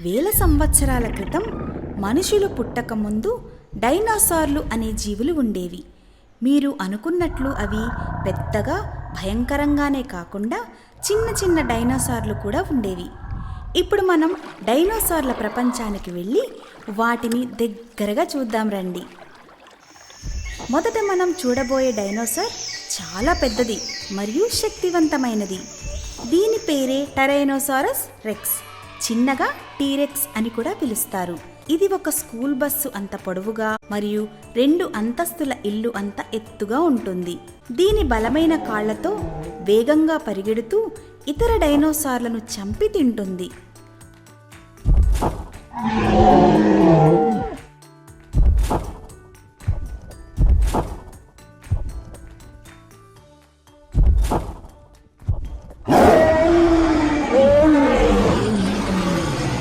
వేల సంవత్సరాల క్రితం మనుషులు పుట్టకముందు డైనోసార్లు అనే జీవులు ఉండేవి. మీరు అనుకున్నట్లు అవి పెద్దగా భయంకరంగానే కాకుండా చిన్న చిన్న డైనోసార్లు కూడా ఉండేవి. ఇప్పుడు మనం డైనోసార్ల ప్రపంచానికి వెళ్ళి వాటిని దగ్గరగా చూద్దాం రండి. మొదట మనం చూడబోయే డైనోసార్ చాలా పెద్దది మరియు శక్తివంతమైనది. దీని పేరే టైరానోసారస్ రెక్స్, చిన్నగా టీరెక్స్ అని కూడా పిలుస్తారు. ఇది ఒక స్కూల్ బస్సు అంత పొడవుగా మరియు 2 అంతస్తుల ఇల్లు అంత ఎత్తుగా ఉంటుంది. దీని బలమైన కాళ్లతో వేగంగా పరిగెడుతూ ఇతర డైనోసార్లను చంపి తింటుంది.